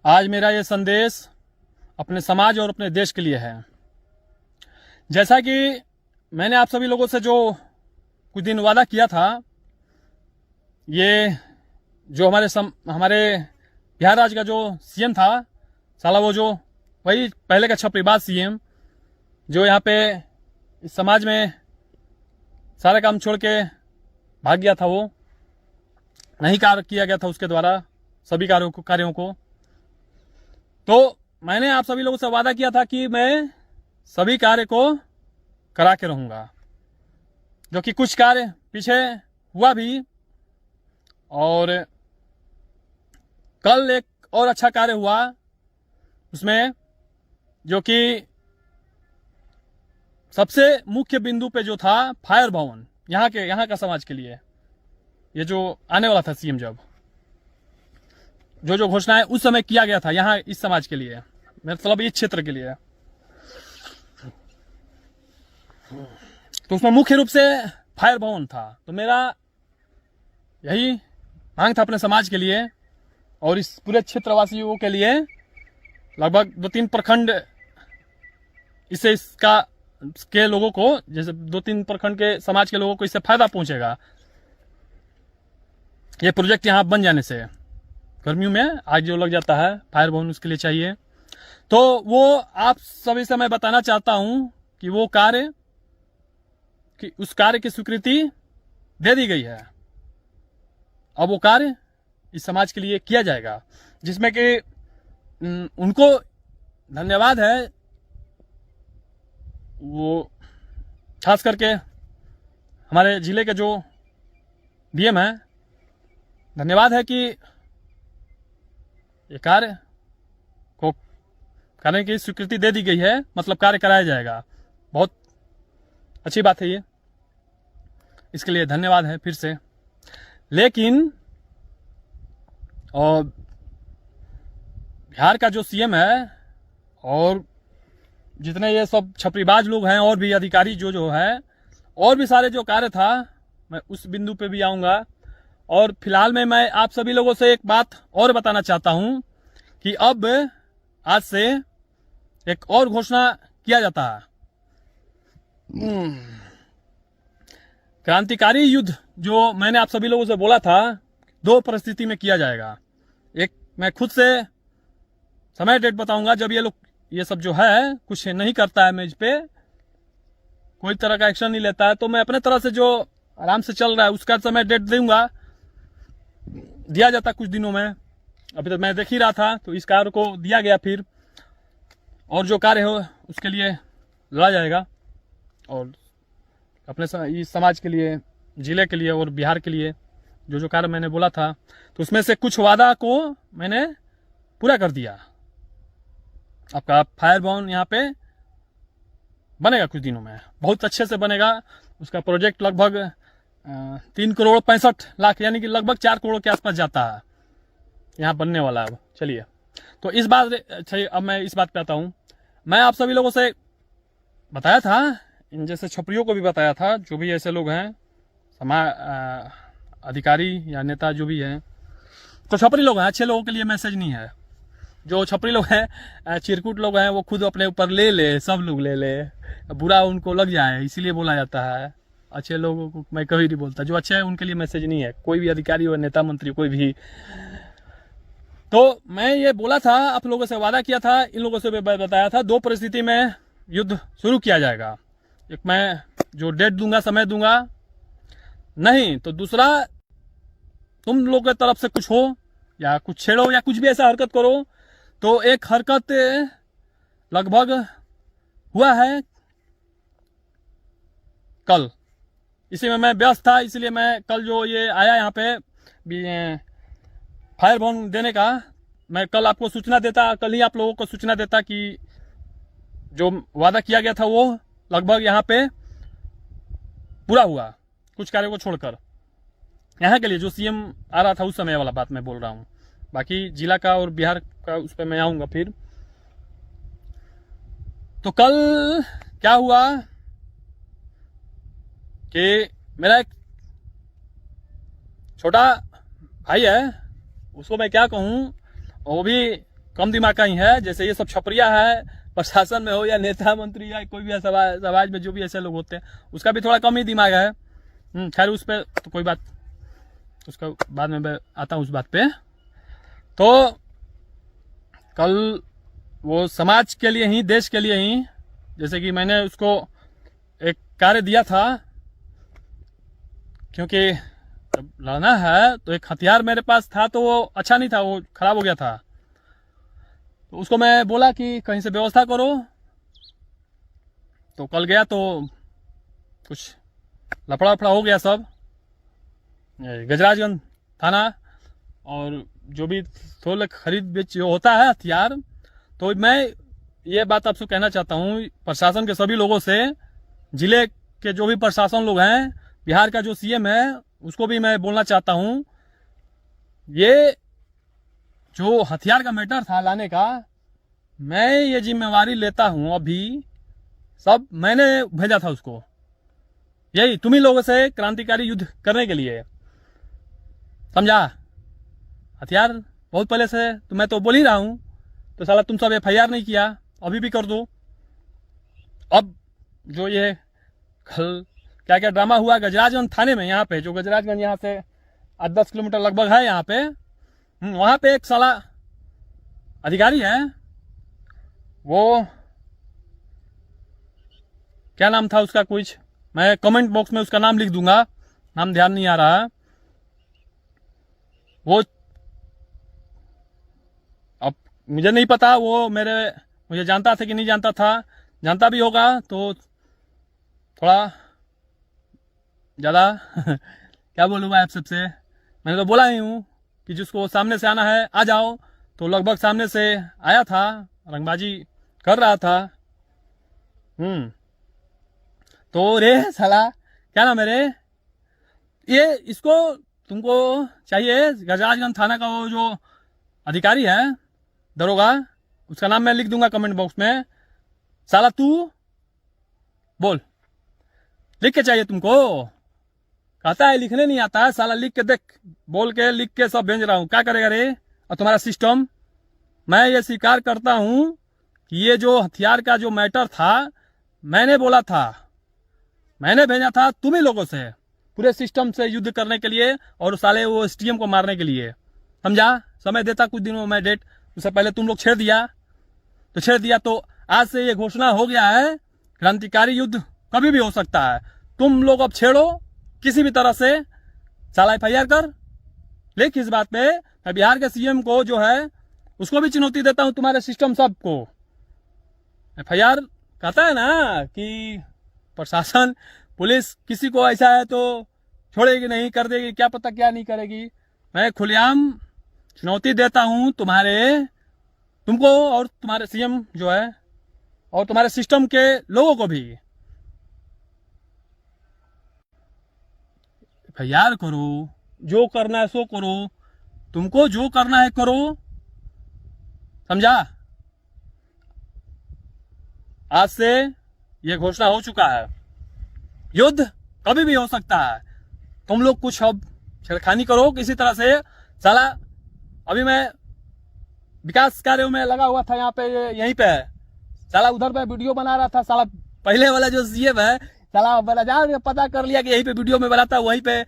आज मेरा ये संदेश अपने समाज और अपने देश के लिए है। जैसा कि मैंने आप सभी लोगों से जो कुछ दिन वादा किया था, ये जो हमारे बिहार राज्य का जो सीएम था, साला वो जो वही पहले का छपरीबाज सीएम जो यहाँ पे इस समाज में सारा काम छोड़ के भाग गया था, वो नहीं कार्य किया गया था उसके द्वारा सभी कार्यों को। तो मैंने आप सभी लोगों से वादा किया था कि मैं सभी कार्य को करा के रहूंगा, जो कि कुछ कार्य पीछे हुआ भी, और कल एक और अच्छा कार्य हुआ उसमें, जो कि सबसे मुख्य बिंदु पे जो था फायर भवन यहाँ का समाज के लिए, ये जो आने वाला था सीएम, जब जो घोषणाएं उस समय किया गया था यहाँ इस समाज के लिए, मतलब इस क्षेत्र के लिए, तो उसमें मुख्य रूप से फायर भवन था। तो मेरा यही मांग था अपने समाज के लिए और इस पूरे क्षेत्रवासियों के लिए। लगभग 2-3 प्रखंड इसका के लोगों को, जैसे 2-3 प्रखंड के समाज के लोगों को इससे फायदा पहुंचेगा ये प्रोजेक्ट यहाँ बन जाने से। गर्मियों में आग जो लग जाता है, फायर भवन उसके लिए चाहिए। तो वो आप सभी से मैं बताना चाहता हूं कि वो कार्य कि उस कार्य की स्वीकृति दे दी गई है। अब वो कार्य इस समाज के लिए किया जाएगा, जिसमें कि उनको धन्यवाद है, वो खास करके हमारे जिले के जो डीएम है, धन्यवाद है कि ये कार्य को करने की स्वीकृति दे दी गई है, मतलब कार्य कराया जाएगा। बहुत अच्छी बात है ये, इसके लिए धन्यवाद है फिर से। लेकिन और बिहार का जो सीएम है और जितने ये सब छपरीबाज लोग हैं और भी अधिकारी जो है, और भी सारे जो कार्य था, मैं उस बिंदु पे भी आऊंगा। और फिलहाल में मैं आप सभी लोगों से एक बात और बताना चाहता हूं कि अब आज से एक और घोषणा किया जाता है। क्रांतिकारी युद्ध जो मैंने आप सभी लोगों से बोला था, 2 परिस्थिति में किया जाएगा। एक, मैं खुद से समय डेट बताऊंगा जब ये सब जो है कुछ नहीं करता है, मैं इस पे कोई तरह का एक्शन नहीं लेता है, तो मैं अपने तरह से जो आराम से चल रहा है उसका समय डेट दूंगा, दिया जाता कुछ दिनों में। अभी तक मैं देख ही रहा था, तो इस कार्य को दिया गया फिर, और जो कार्य हो उसके लिए लड़ा जाएगा, और अपने इस समाज के लिए, जिले के लिए और बिहार के लिए जो कार्य मैंने बोला था, तो उसमें से कुछ वादा को मैंने पूरा कर दिया। आपका फायर भवन यहाँ पे बनेगा कुछ दिनों में, बहुत अच्छे से बनेगा। उसका प्रोजेक्ट लगभग 3,65,00,000 यानी कि लगभग 4 करोड़ के आसपास जाता है यहाँ बनने वाला है। अब चलिए, तो इस बात चाहिए, अब मैं इस बात पे आता हूँ। मैं आप सभी लोगों से बताया था, इन जैसे छपरियों को भी बताया था, जो भी ऐसे लोग हैं अधिकारी या नेता जो भी हैं, तो छपरी लोग हैं, अच्छे लोगों के लिए मैसेज नहीं है। जो छपरी लोग हैं, चिरकुट लोग हैं, वो खुद अपने ऊपर ले सब लोग ले, बुरा उनको लग जाए, इसीलिए बोला जाता है। अच्छे लोगों को मैं कभी नहीं बोलता, जो अच्छे हैं उनके लिए मैसेज नहीं है, कोई भी अधिकारी हो, नेता मंत्री कोई भी। तो मैं ये बोला था, आप लोगों से वादा किया था, इन लोगों से बताया था, 2 परिस्थिति में युद्ध शुरू किया जाएगा। एक, मैं जो डेट दूंगा, समय दूंगा, नहीं तो दूसरा तुम लोग की तरफ से कुछ हो या कुछ छेड़ो या कुछ भी ऐसा हरकत करो। तो एक हरकत लगभग हुआ है कल, इसी में मैं व्यस्त था, इसलिए मैं कल जो ये आया यहाँ पे फायर भवन देने का, मैं कल आपको सूचना देता, कल ही आप लोगों को सूचना देता कि जो वादा किया गया था वो लगभग यहाँ पे पूरा हुआ, कुछ कार्यों को छोड़कर। यहाँ के लिए जो सीएम आ रहा था उस समय वाला बात मैं बोल रहा हूँ, बाकी जिला का और बिहार का उस पर मैं आऊंगा फिर। तो कल क्या हुआ कि मेरा एक छोटा भाई है, उसको मैं क्या कहूँ, वो भी कम दिमाग का ही है। जैसे ये सब छपरिया है, प्रशासन में हो या नेता मंत्री या कोई भी समाज में जो भी ऐसे लोग होते हैं, उसका भी थोड़ा कम ही दिमाग है। खैर उस पर तो कोई बात, उसका बाद में मैं आता हूँ उस बात पे। तो कल वो समाज के लिए ही, देश के लिए ही, जैसे कि मैंने उसको एक कार्य दिया था, क्योंकि जब लड़ना है तो एक हथियार मेरे पास था तो वो अच्छा नहीं था, वो खराब हो गया था। तो उसको मैं बोला कि कहीं से व्यवस्था करो। तो कल गया तो कुछ लफड़ा वफड़ा हो गया सब, गजराजगंज थाना और जो भी थोड़ा खरीद बेच जो होता है हथियार। तो मैं ये बात आपसे कहना चाहता हूँ, प्रशासन के सभी लोगों से, जिले के जो भी प्रशासन लोग हैं, बिहार का जो सीएम है उसको भी मैं बोलना चाहता हूँ, ये जो हथियार का मैटर था लाने का, मैं ये जिम्मेवारी लेता हूँ। अभी सब मैंने भेजा था उसको, यही तुम ही लोगों से क्रांतिकारी युद्ध करने के लिए, समझा। हथियार बहुत पहले से तो मैं तो बोल ही रहा हूँ, तो साला तुम सब एफआईआर नहीं किया, अभी भी कर दो। अब जो ये कल क्या क्या ड्रामा हुआ गजराजगंज थाने में, यहाँ पे जो गजराजगंज यहाँ से 8-10 किलोमीटर लगभग है, यहाँ पे वहाँ पे एक साला अधिकारी है, वो क्या नाम था उसका, कुछ मैं कमेंट बॉक्स में उसका नाम लिख दूंगा, नाम ध्यान नहीं आ रहा है। वो अब मुझे नहीं पता, वो मुझे जानता था कि नहीं जानता था, जानता भी होगा तो थोड़ा ज़्यादा क्या बोलूँगा आप सबसे। मैंने तो बोला ही हूँ कि जिसको सामने से आना है आ जाओ, तो लगभग सामने से आया था, रंगबाजी कर रहा था। तो रे साला क्या नाम है रे, ये इसको तुमको चाहिए, गजराजगंज थाना का वो जो अधिकारी है, दरोगा, उसका नाम मैं लिख दूंगा कमेंट बॉक्स में। साला तू बोल, लिख के चाहिए तुमको, कहता है लिखने नहीं आता है, साला लिख के देख, बोल के लिख के सब भेज रहा हूँ, क्या करेगा रे। और तुम्हारा सिस्टम, मैं ये स्वीकार करता हूँ कि ये जो हथियार का जो मैटर था, मैंने बोला था, मैंने भेजा था तुम ही लोगों से पूरे सिस्टम से युद्ध करने के लिए और साले वो एसटीएम को मारने के लिए, समझा। समय देता कुछ दिनों में डेट, उससे पहले तुम लोग छेड़ दिया, तो आज से ये घोषणा हो गया है, क्रांतिकारी युद्ध कभी भी हो सकता है। तुम लोग अब छेड़ो किसी भी तरह से, साला एफआईआर कर, लेकिन इस बात पे मैं बिहार के सीएम को जो है उसको भी चुनौती देता हूं, तुम्हारे सिस्टम सबको। एफआईआर कहता है ना कि प्रशासन, पुलिस किसी को ऐसा है तो छोड़ेगी नहीं, कर देगी, क्या पता क्या नहीं करेगी। मैं खुलेआम चुनौती देता हूं तुमको और तुम्हारे सीएम जो है और तुम्हारे सिस्टम के लोगों को भी, एफआईआर करो, जो करना है सो करो, तुमको जो करना है करो, समझा। आज से यह घोषणा हो चुका है, युद्ध कभी भी हो सकता है। तुम लोग कुछ अब छेड़खानी करो किसी तरह से, साला अभी मैं विकास कार्यों में लगा हुआ था, यहाँ पे यहीं पे साला उधर पे वीडियो बना रहा था, साला पहले वाला जो सीएम है साला बाजार पता कर लिया कि यहीं पे वीडियो में बनाता, वहीं पे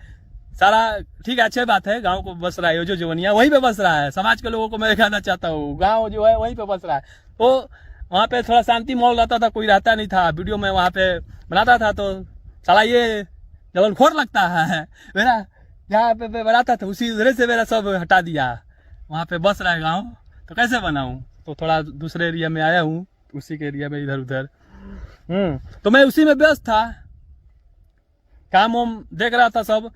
सारा ठीक है, अच्छी बात है, गांव को बस रहा है, जो जवनिया वहीं पे बस रहा है। समाज के लोगों को मैं कहना चाहता हूँ, गांव जो है वहीं पे बस रहा है, तो वहाँ पे थोड़ा शांति माहौल रहता था, कोई रहता नहीं था। वीडियो में वहाँ पे बनाता था तो साला ये जबलखोर लगता है मेरा, जहाँ पे बनाता था उसी उधर से मेरा सब हटा दिया, वहाँ पे बस रहा है गाँव, तो कैसे बनाऊँ। तो थोड़ा दूसरे एरिया में आया हूँ, उसी के एरिया में इधर उधर तो मैं उसी में व्यस्त था, काम वाम देख रहा था सब।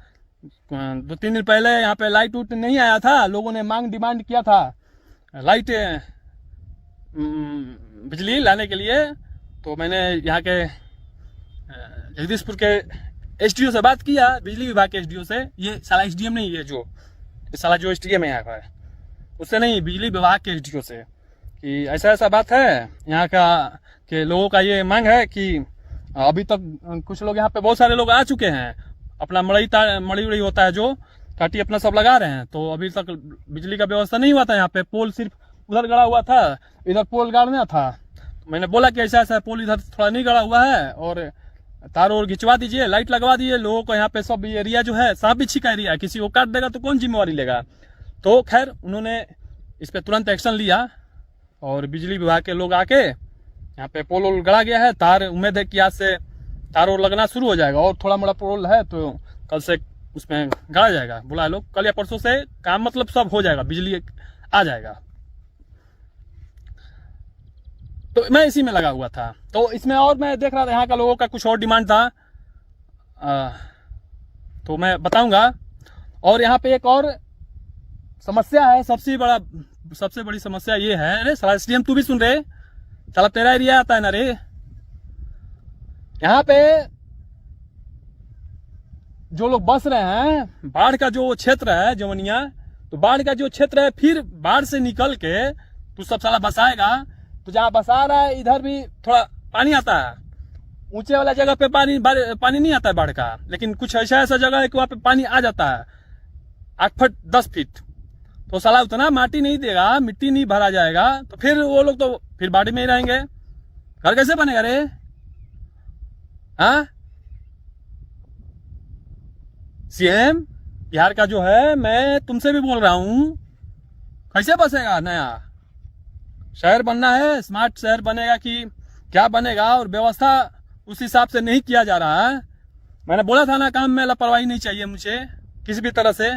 2-3 दिन पहले यहाँ पे लाइट उट नहीं आया था, लोगों ने डिमांड किया था लाइट बिजली लाने के लिए, तो मैंने यहाँ के जगदीशपुर के एसडीओ से बात किया, बिजली विभाग के एसडीओ से। ये साला एसडीएम नहीं है, जो साला जो एसडीएम है यहाँ का, उससे नहीं, बिजली विभाग के एसडीओ से, कि ऐसा बात है यहाँ का के लोगों का ये मांग है कि अभी तक कुछ लोग यहाँ पे बहुत सारे लोग आ चुके हैं, अपना मड़ी उड़ी होता है जो काटी अपना सब लगा रहे हैं, तो अभी तक बिजली का व्यवस्था नहीं हुआ था यहाँ पे। पोल सिर्फ उधर गड़ा हुआ था, इधर पोल गाड़ना था। तो मैंने बोला कि ऐसा ऐसा पोल इधर थोड़ा नहीं गड़ा हुआ है और तार और खिंचवा दीजिए, लाइट लगवा दीजिए। लोगों को यहाँ पे सब एरिया जो है सांप बिच्छी का एरिया है, किसी को काट देगा तो कौन जिम्मेवारी लेगा। तो खैर उन्होंने इस पे तुरंत एक्शन लिया और बिजली विभाग के लोग आके यहाँ पे पोल वोल गड़ा गया है। तार उम्मीद है कि आज से तार और लगना शुरू हो जाएगा और थोड़ा मोड़ा पोल है तो कल से उसमें गड़ा जाएगा। बोला है लोग कल या परसों से काम मतलब सब हो जाएगा, बिजली आ जाएगा। तो मैं इसी में लगा हुआ था। तो इसमें और मैं देख रहा था यहाँ का लोगों का कुछ और डिमांड था, तो मैं बताऊंगा। और यहाँ पे एक और समस्या है, सबसे बड़ी समस्या ये है। अरे साला एसडीएम तू भी सुन रहे, साला तेरा एरिया आता है ना रे। यहाँ पे जो लोग बस रहे हैं, बाढ़ का जो क्षेत्र है जवनिया, तो बाढ़ का जो क्षेत्र है, फिर बाढ़ से निकल के तू सब साला बसाएगा। तो जहाँ बसा रहा है इधर भी थोड़ा पानी आता है, ऊंचे वाला जगह पे पानी नहीं आता है बाढ़ का, लेकिन कुछ ऐसा जगह है कि वहां पे पानी आ जाता है 8 फुट 10 फीट। तो साला उतना माटी नहीं देगा, मिट्टी नहीं भरा जाएगा, तो फिर वो लोग तो फिर बाढ़ में ही रहेंगे। घर कैसे बनेगा रे? हाँ, सीएम बिहार का जो है, मैं तुमसे भी बोल रहा हूं, कैसे बसेगा? नया शहर बनना है, स्मार्ट शहर बनेगा कि क्या बनेगा? और व्यवस्था उस हिसाब से नहीं किया जा रहा है। मैंने बोला था ना, काम में लापरवाही नहीं चाहिए मुझे किसी भी तरह से।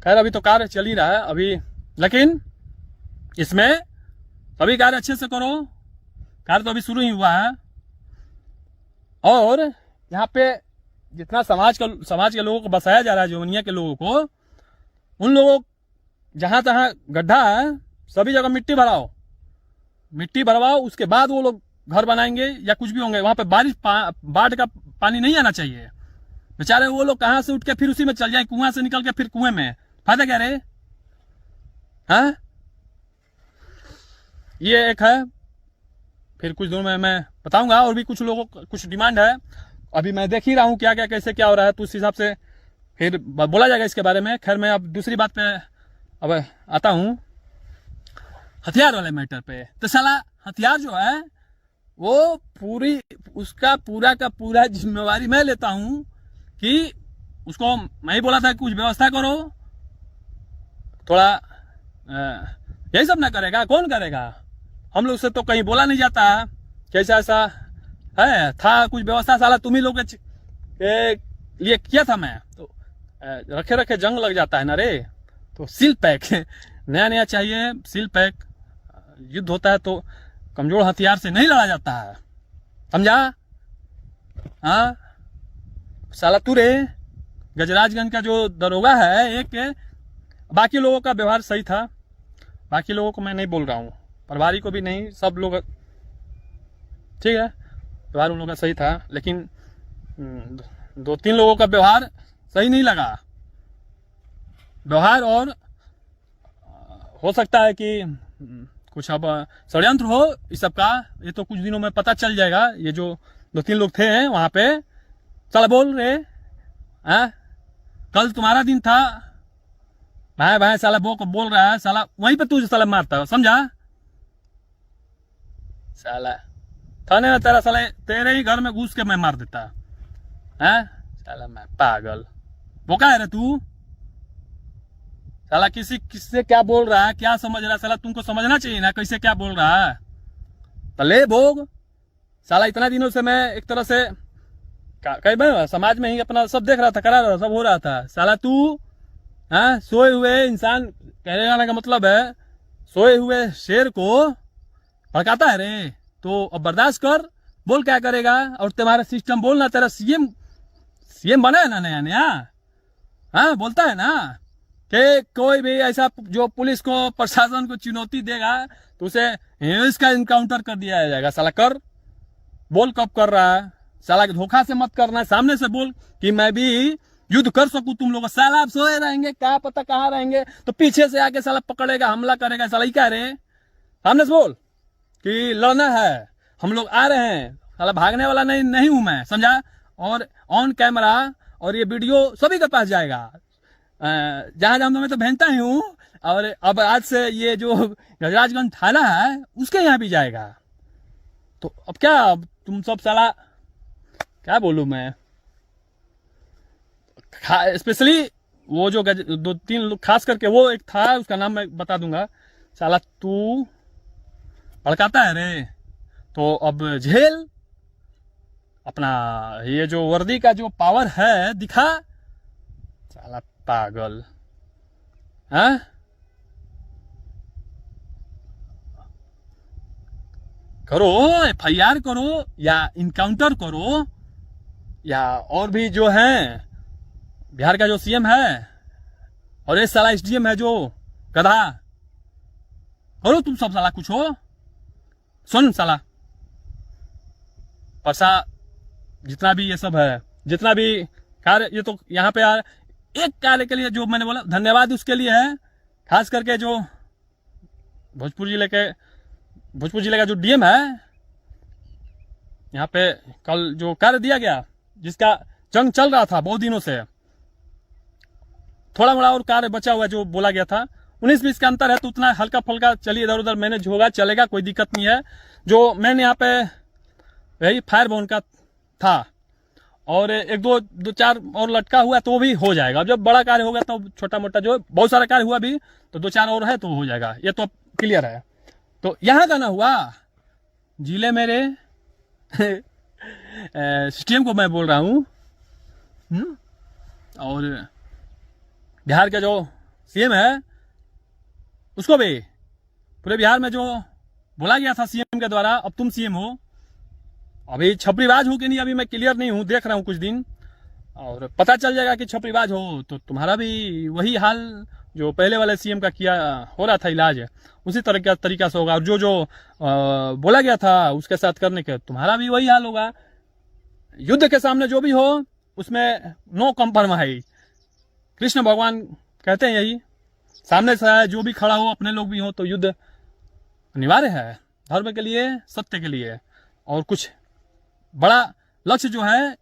खैर अभी तो कार्य चल ही रहा है अभी, लेकिन इसमें सभी कार्य अच्छे से करो। कार्य तो अभी शुरू ही हुआ है। और यहाँ पे जितना समाज के लोगों को बसाया जा रहा है, जवनिया के लोगों को, उन लोगों जहां तहां गड्ढा है सभी जगह मिट्टी भरवाओ, उसके बाद वो लोग घर बनाएंगे या कुछ भी होंगे। वहां पे बाढ़ का पानी नहीं आना चाहिए। बेचारे वो लोग कहां से उठ के फिर उसी में चल जाए, कुआं से निकल के फिर कुएं में, फायदा क्या रे? हाँ, ये एक है। फिर कुछ दिनों में मैं बताऊंगा। और भी कुछ लोगों को कुछ डिमांड है, अभी मैं देख ही रहा हूं क्या क्या कैसे क्या हो रहा है, तो उस हिसाब से फिर बोला जाएगा इसके बारे में। खैर मैं अब दूसरी बात पे अब आता हूं, हथियार वाले मैटर पे। तो साला हथियार जो है वो उसका पूरा का पूरा जिम्मेवारी मैं लेता हूं कि उसको मैं ही बोला था कुछ व्यवस्था करो, थोड़ा यही सब ना करेगा, कौन करेगा? हम लोग से तो कहीं बोला नहीं जाता कैसा ऐसा है था कुछ व्यवस्था। साला तुम ही लोग के लिए किया था मैं, तो रखे जंग लग जाता है ना रे। तो सील पैक नया चाहिए, सील पैक। युद्ध होता है तो कमजोर हथियार से नहीं लड़ा जाता है, समझा? हाँ, साला तू रे गजराजगंज का जो दरोगा है एक, बाकी लोगों का व्यवहार सही था, बाकी लोगों को मैं नहीं बोल रहा हूँ, प्रभारी को भी नहीं, सब लोग ठीक है, व्यवहार उन लोगों का सही था। लेकिन 2-3 लोगों का व्यवहार सही नहीं लगा व्यवहार। और हो सकता है कि कुछ अब षड्यंत्र हो इस सब का, ये तो कुछ दिनों में पता चल जाएगा। ये जो 2-3 लोग थे वहां पे, साला बोल रहे हैं कल तुम्हारा दिन था, भाई साला वो को बोल रहा है, साला वहीं पे तू साला मारता है, समझा? साला थाने में तेरा साला तेरे ही घर में घुस के मैं मार देता है। साला मैं पागल, वो क्या है रे तू? साला किससे क्या बोल रहा है, क्या समझ रहा है? साला तुमको समझना चाहिए ना कैसे क्या बोल रहा है। तो ले भोग साला। इतना दिनों से मैं एक तरह से कई समाज में ही अपना सब देख रहा था, करा रहा था, सब हो रहा था। साला तू सोए हुए इंसान, कहने जाने का मतलब है सोए हुए शेर को भड़काता है रे। तो अब बर्दाश्त कर, बोल क्या करेगा? और तुम्हारा सिस्टम बोलना, तेरा सीएम बना है ना नया, हाँ बोलता है ना कि कोई भी ऐसा जो पुलिस को प्रशासन को चुनौती देगा तो उसे इसका इनकाउंटर कर दिया जाएगा। साला कर, बोल कब कर रहा है? साला धोखा से मत करना, सामने से बोल कि मैं भी युद्ध कर सकूं तुम लोग। साला आप सोए रहेंगे, क्या पता कहाँ रहेंगे, तो पीछे से आके साला पकड़ेगा, हमला करेगा। साला ही कह रहे, सामने से बोल कि लड़ना है, हम लोग आ रहे हैं। साला भागने वाला नहीं हूं मैं, समझा? और ऑन कैमरा और ये वीडियो सभी के पास जाएगा। जहां मैं तो भेजता ही हूँ, और अब आज से ये जो गजराजगंज थाना है उसके यहाँ भी जाएगा। तो अब क्या, अब तुम सब साला क्या बोलूं मैं, स्पेशली वो जो 2-3 लोग, खास करके वो एक था, उसका नाम मैं बता दूंगा। साला तू भड़काता है रे, तो अब झेल अपना। ये जो वर्दी का जो पावर है दिखा, साला पागल। हाँ, करो, FIR करो या इनकाउंटर करो, या और भी जो है बिहार का जो CM है और ये साला SDM है जो गधा, करो तुम सब साला कुछ हो। सुन साला परसा, जितना भी ये सब है, जितना भी कार्य, ये तो यहाँ पे यार एक कार्य के लिए जो मैंने बोला धन्यवाद उसके लिए है, खास करके जो भोजपुर जिले का जो DM है, यहाँ पे कल जो कार्य दिया गया, जिसका जंग चल रहा था बहुत दिनों से, थोड़ा मोड़ा और कार्य बचा हुआ जो बोला गया था, 19-20 का अंतर है, तो उतना हल्का फुल्का चलिए इधर उधर मैनेज होगा, चलेगा, कोई दिक्कत नहीं है। जो मैंने यहाँ पे यही फायर बोन का था और एक दो चार और लटका हुआ तो वो भी हो जाएगा। अब जब बड़ा कार्य होगा तो छोटा मोटा जो बहुत सारा कार्य हुआ भी तो 2-4 और है तो हो जाएगा, ये तो क्लियर है। तो यहाँ का ना हुआ जिले मेरे SDM को मैं बोल रहा हूँ, और बिहार का जो CM है उसको भी, पूरे बिहार में जो बोला गया था CM के द्वारा, अब तुम CM हो। अभी छपरीबाज हो कि नहीं अभी मैं क्लियर नहीं हूँ, देख रहा हूँ कुछ दिन, और पता चल जाएगा कि छपरीबाज हो तो तुम्हारा भी वही हाल जो पहले वाले CM का किया हो रहा था इलाज, उसी तरह तरीका से होगा। और जो बोला गया था उसके साथ करने के, तुम्हारा भी वही हाल होगा। युद्ध के सामने जो भी हो उसमें नो कॉम्प्रोमाइज, कृष्ण भगवान कहते हैं यही, सामने से है जो भी खड़ा हो, अपने लोग भी हो, तो युद्ध अनिवार्य है धर्म के लिए, सत्य के लिए, और कुछ बड़ा लक्ष्य जो है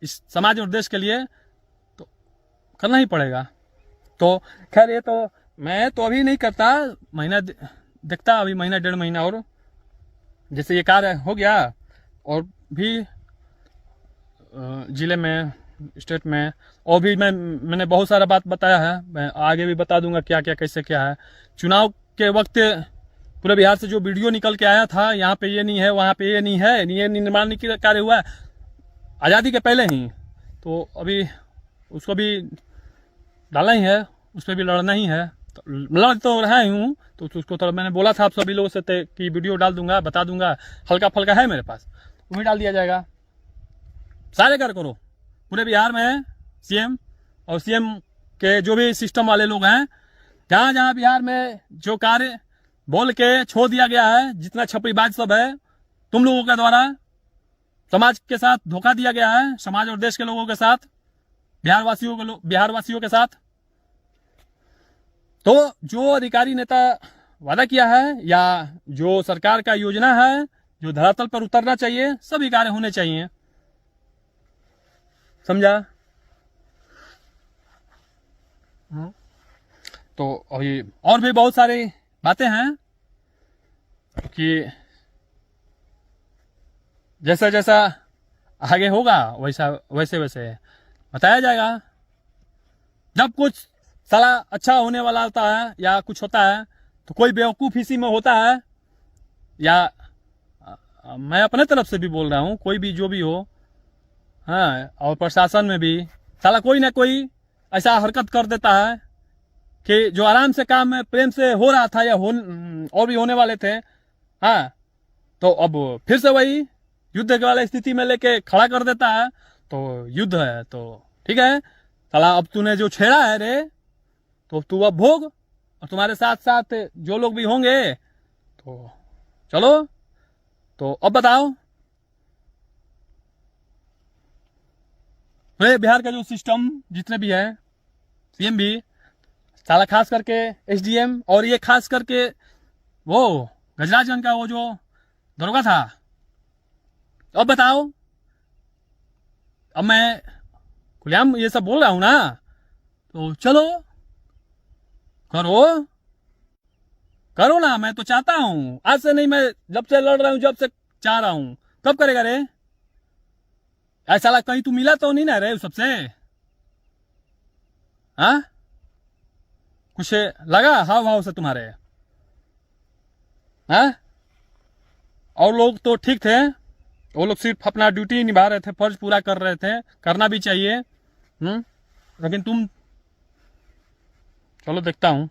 इस समाज और देश के लिए तो करना ही पड़ेगा। तो खैर ये तो मैं तो अभी नहीं करता, महीना देखता, अभी महीना 1.5 महीना और, जैसे ये कार्य हो गया और भी जिले में, स्टेट में, और भी मैंने बहुत सारा बात बताया है, मैं आगे भी बता दूंगा क्या क्या कैसे क्या है। चुनाव के वक्त पूरे बिहार से जो वीडियो निकल के आया था, यहाँ पे ये नहीं है, वहाँ पे ये नहीं है, ये निर्माण कार्य हुआ है आज़ादी के पहले ही, तो अभी उसको भी डालना ही है, उस पर भी लड़ना ही है। तो लड़ तो रहा ही हूँ, तो उसको थोड़ा मैंने बोला था आप सभी लोगों से कि वीडियो डाल दूंगा, बता दूंगा, हल्का फल्का है मेरे पास, वही डाल दिया जाएगा। सारे कार्य करो पूरे बिहार में, CM और CM के जो भी सिस्टम वाले लोग हैं, जहाँ जहाँ बिहार में जो कार्य बोल के छोड़ दिया गया है, जितना छपरीबाज सब है तुम लोगों के द्वारा, समाज के साथ धोखा दिया गया है, समाज और देश के लोगों के साथ, बिहार वासियों के साथ, तो जो अधिकारी नेता वादा किया है या जो सरकार का योजना है जो धरातल पर उतरना चाहिए, सभी कार्य होने चाहिए, समझा। तो अभी और भी बहुत सारी बातें हैं कि जैसा जैसा आगे होगा वैसे वैसे बताया जाएगा। जब कुछ साला अच्छा होने वाला होता है या कुछ होता है तो कोई बेवकूफ़ इसी में होता है, या मैं अपने तरफ से भी बोल रहा हूँ, कोई भी जो भी हो, हाँ, और प्रशासन में भी साला कोई ना कोई ऐसा हरकत कर देता है कि जो आराम से काम में प्रेम से हो रहा था या और भी होने वाले थे, हाँ, तो अब फिर से वही युद्ध के वाले स्थिति में लेके खड़ा कर देता है। तो युद्ध है तो ठीक है साला, अब तूने जो छेड़ा है रे तो तू अब भोग, और तुम्हारे साथ साथ जो लोग भी होंगे तो चलो। तो अब बताओ पूरे बिहार का जो सिस्टम जितने भी है, CM भी साला, खास करके SDM, और ये खास करके वो गजराजगंज का वो जो दरोगा था, अब बताओ, अब मैं खुलेआम ये सब बोल रहा हूं ना, तो चलो करो, करो ना, मैं तो चाहता हूं, आज से नहीं, मैं जब से लड़ रहा हूं, जब से चाह रहा हूं। कब करेगा रे? ऐसा कहीं तू मिला तो नहीं ना रे उस सबसे? हाँ, कुछ लगा हाव भाव से तुम्हारे? हाँ, और लोग तो ठीक थे, वो लोग सिर्फ अपना ड्यूटी निभा रहे थे, फर्ज पूरा कर रहे थे, करना भी चाहिए। लेकिन तुम, चलो देखता हूं।